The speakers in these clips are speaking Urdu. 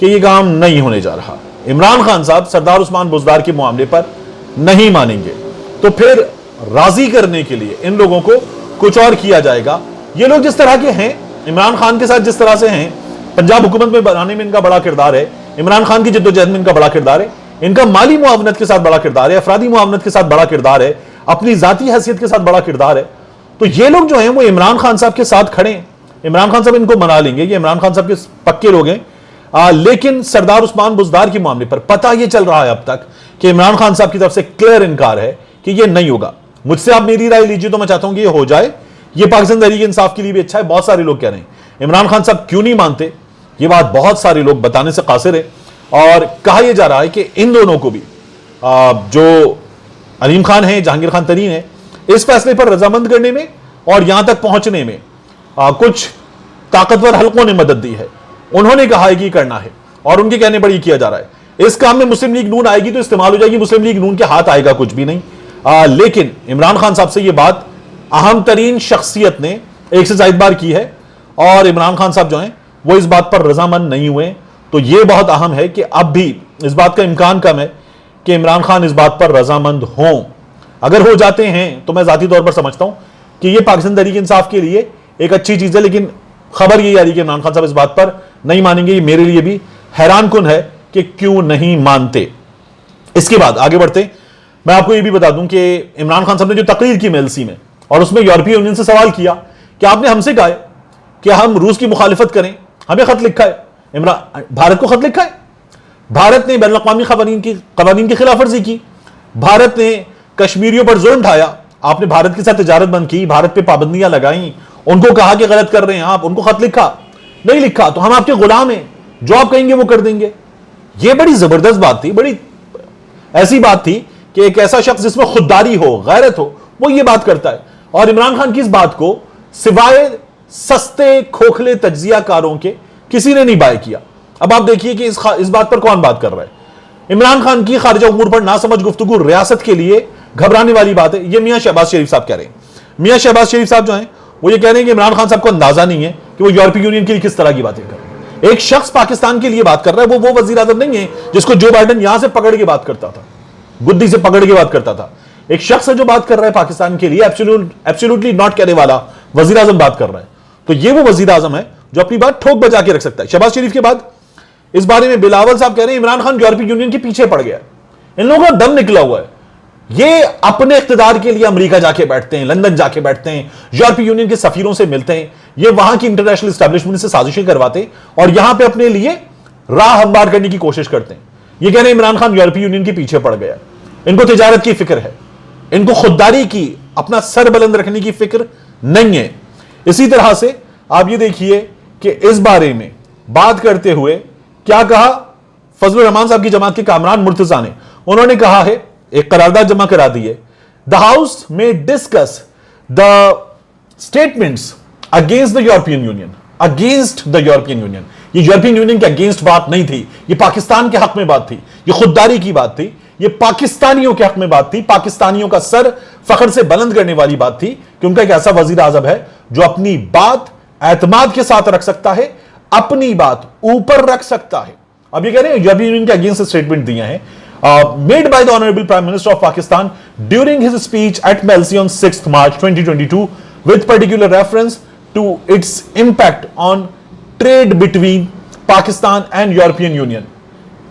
کہ یہ کام نہیں ہونے جا رہا. عمران خان صاحب سردار عثمان بزدار کے معاملے پر نہیں مانیں گے تو پھر راضی کرنے کے لیے ان لوگوں کو کچھ اور کیا جائے گا. یہ لوگ جس طرح کے ہیں، عمران خان کے ساتھ جس طرح سے ہیں، پنجاب حکومت میں بنانے میں ان کا بڑا کردار ہے، عمران خان کی جدوجہد میں ان کا بڑا کردار ہے، ان کا مالی معاونت کے ساتھ بڑا کردار ہے، افرادی معاونت کے ساتھ بڑا کردار ہے، اپنی ذاتی حیثیت کے ساتھ بڑا کردار ہے. تو یہ لوگ جو ہیں وہ عمران خان صاحب کے ساتھ کھڑے ہیں. عمران خان صاحب ان کو منا لیں گے، یہ عمران خان صاحب کے پکے لوگ ہیں. لیکن سردار عثمان بزدار کے معاملے پر پتہ یہ چل رہا ہے اب تک کہ عمران خان صاحب کی طرف سے کلیئر انکار ہے کہ یہ نہیں ہوگا. مجھ سے آپ میری رائے لیجیے تو میں چاہتا ہوں کہ یہ ہو جائے. یہ پاکستان تحریک انصاف کے لیے بھی اچھا ہے. بہت سارے لوگ کہہ رہے ہیں عمران خان صاحب کیوں نہیں مانتے، یہ بات بہت سارے لوگ بتانے سے قاصر ہے. اور کہا یہ جا رہا ہے کہ ان دونوں کو بھی، جو علیم خان ہیں، جہانگیر خان ترین ہیں، اس فیصلے پر رضامند کرنے میں اور یہاں تک پہنچنے میں کچھ طاقتور حلقوں نے مدد دی ہے. انہوں نے کہا ہے کہ یہ کرنا ہے اور ان کے کہنے پر یہ کیا جا رہا ہے. اس کام میں مسلم لیگ نون آئے گی تو استعمال ہو جائے گی، مسلم لیگ نون کے ہاتھ آئے گا کچھ بھی نہیں. لیکن عمران خان صاحب سے یہ بات اہم ترین شخصیت نے ایک سے زائد بار کی ہے اور عمران خان صاحب جو ہیں وہ اس بات پر رضامند نہیں ہوئے. تو یہ بہت اہم ہے کہ اب بھی اس بات کا امکان کم ہے کہ عمران خان اس بات پر رضامند ہوں. اگر ہو جاتے ہیں تو میں ذاتی طور پر سمجھتا ہوں کہ یہ پاکستان تحریک انصاف کے لیے ایک اچھی چیز ہے. لیکن خبر یہ آ رہی ہے کہ عمران خان صاحب اس بات پر نہیں مانیں گے. یہ میرے لیے بھی حیران کن ہے کہ کیوں نہیں مانتے. اس کے بعد آگے بڑھتے میں آپ کو یہ بھی بتا دوں کہ عمران خان صاحب نے جو تقریر کی میلسی میں اور اس میں یورپی یونین سے سوال کیا کہ آپ نے ہم سے کہا ہے کہ ہم روس کی مخالفت کریں، ہمیں خط لکھا ہے، بھارت کو خط لکھا ہے، بھارت نے بین الاقوامی قوانین کی خلاف ورزی کی، بھارت نے کشمیریوں پر ظلم ڈھایا، آپ نے بھارت کے ساتھ تجارت بند کی، بھارت پہ پابندیاں لگائیں، ان کو کہا کہ غلط کر رہے ہیں آپ، ان کو خط لکھا نہیں لکھا تو ہم آپ کے غلام ہیں، جو آپ کہیں گے وہ کر دیں گے. یہ بڑی زبردست بات تھی، بڑی ایسی بات تھی کہ ایک ایسا شخص جس میں خودداری ہو، غیرت ہو، وہ یہ بات کرتا ہے. اور عمران خان کی اس بات کو سوائے سستے کھوکھلے تجزیہ کاروں کے کسی نے نہیں بائے کیا. اب آپ دیکھیے کہ اس بات پر کون بات کر رہا ہے. عمران خان کی خارجہ امور پر ناسمجھ گفتگو ریاست کے لیے گھبرانے والی بات ہے. یہ میاں شہباز شریف صاحب کہہ رہے ہیں. میاں شہباز شریف صاحب جو ہیں وہ یہ کہہ رہے ہیں کہ عمران خان صاحب کو اندازہ نہیں ہے کہ وہ یورپی یونین کے لیے کس طرح کی باتیں کر رہے ہیں. ایک شخص پاکستان کے لیے بات کر رہا ہے، وہ وزیر اعظم نہیں ہے جس کو جو بائیڈن یہاں سے پکڑ کے بات کرتا تھا، گدی سے پکڑ کے بات کرتا تھا. ایک شخص ہے جو بات کر رہا ہے پاکستان کے لیے، ایبسولوٹلی ناٹ کہنے والا وزیر اعظم بات کر رہا ہے. تو یہ وہ وزیر اعظم ہے جو اپنی بات ٹھوک بجا کے رکھ سکتا ہے. شہباز شریف کے بعد اس بارے میں بلاول صاحب کہہ رہے ہیں عمران خان یورپی یونین کے پیچھے پڑ گیا. ان لوگوں کا دم نکلا ہوا ہے. یہ اپنے اقتدار کے لیے امریکہ جا کے بیٹھتے ہیں، لندن جا کے بیٹھتے ہیں، یورپی یونین کے سفیروں سے ملتے ہیں، یہ وہاں کی انٹرنیشنل اسٹیبلشمنٹ سے سازشیں کرواتے ہیں اور یہاں پہ اپنے لیے راہ ہموار کرنے کی کوشش کرتے ہیں. یہ کہہ رہے ہیں عمران خان یورپی یونین کے پیچھے پڑ گیا. ان کو تجارت کی فکر ہے، ان کو خودداری کی، اپنا سر بلند رکھنے کی فکر نہیں ہے. اسی طرح سے آپ یہ دیکھیے کہ اس بارے میں بات کرتے ہوئے کیا کہا فضل الرحمان صاحب کی جماعت کے کامران مرتضیٰ نے. انہوں نے کہا ہے، ایک قرارداد جمع کرا دی ہے، the house may discuss the statements against the European Union. against the European Union. یہ یورپین یونین کے اگینسٹ بات نہیں تھی، یہ پاکستان کے حق میں بات تھی، یہ خودداری کی بات تھی، یہ پاکستانیوں کے حق میں بات تھی، پاکستانیوں کا سر فخر سے بلند کرنے والی بات تھی کہ ان کا ایک ایسا وزیر اعظم ہے جو اپنی بات اعتماد کے ساتھ رکھ سکتا ہے، اپنی بات اوپر رکھ سکتا ہے. اب یہ کہہ رہے ہیں یورپین یونین کے اگینسٹ اسٹیٹمنٹ دیے ہیں made by the Honorable Prime Minister of Pakistan during his speech at Melsi on 6th March 2022 with particular reference to its impact on trade between Pakistan and European Union.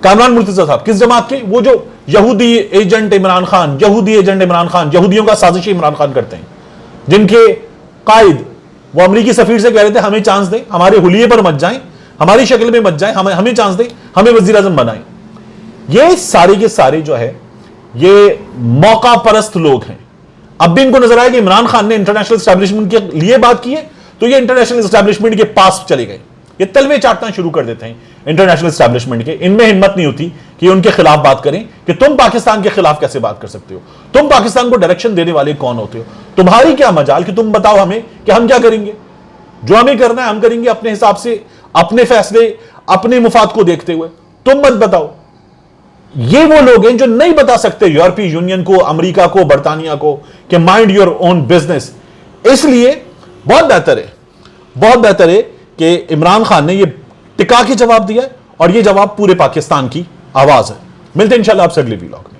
Kamran Murtaza صاحب کس جماعت کے؟ وہ جو یہودی ایجنٹ عمران خان، یہودیوں کا سازشی عمران خان کرتے ہیں، جن کے قائد وہ امریکی سفیر سے کہہ رہے تھے ہمیں چانس دیں، ہمارے حلیے پر مت جائیں، ہماری شکل میں مت جائیں، ہمیں چانس دیں، ہمیں وزیر اعظم بنائیں. یہ سارے کے سارے جو ہے یہ موقع پرست لوگ ہیں. اب بھی ان کو نظر آئے کہ عمران خان نے انٹرنیشنل اسٹیبلشمنٹ کے لیے بات کی ہے تو یہ انٹرنیشنل اسٹیبلشمنٹ کے پاس چلے گئے، یہ تلوے چاٹنا شروع کر دیتے ہیں انٹرنیشنل اسٹیبلشمنٹ کے. ان میں ہمت نہیں ہوتی کہ ان کے خلاف بات کریں کہ تم پاکستان کے خلاف کیسے بات کر سکتے ہو، تم پاکستان کو ڈائریکشن دینے والے کون ہوتے ہو، تمہاری کیا مجال کہ تم بتاؤ ہمیں کہ ہم کیا کریں گے، جو ہمیں کرنا ہے ہم کریں گے اپنے حساب سے، اپنے فیصلے اپنے مفاد کو دیکھتے ہوئے، تم مت بتاؤ. یہ وہ لوگ ہیں جو نہیں بتا سکتے یورپی یونین کو، امریکہ کو، برطانیہ کو کہ مائنڈ یور اون بزنس. اس لیے بہت بہتر ہے کہ عمران خان نے یہ ٹکا کے جواب دیا ہے اور یہ جواب پورے پاکستان کی آواز ہے. ملتے ہیں انشاءاللہ آپ سے اگلے ویلاگ میں.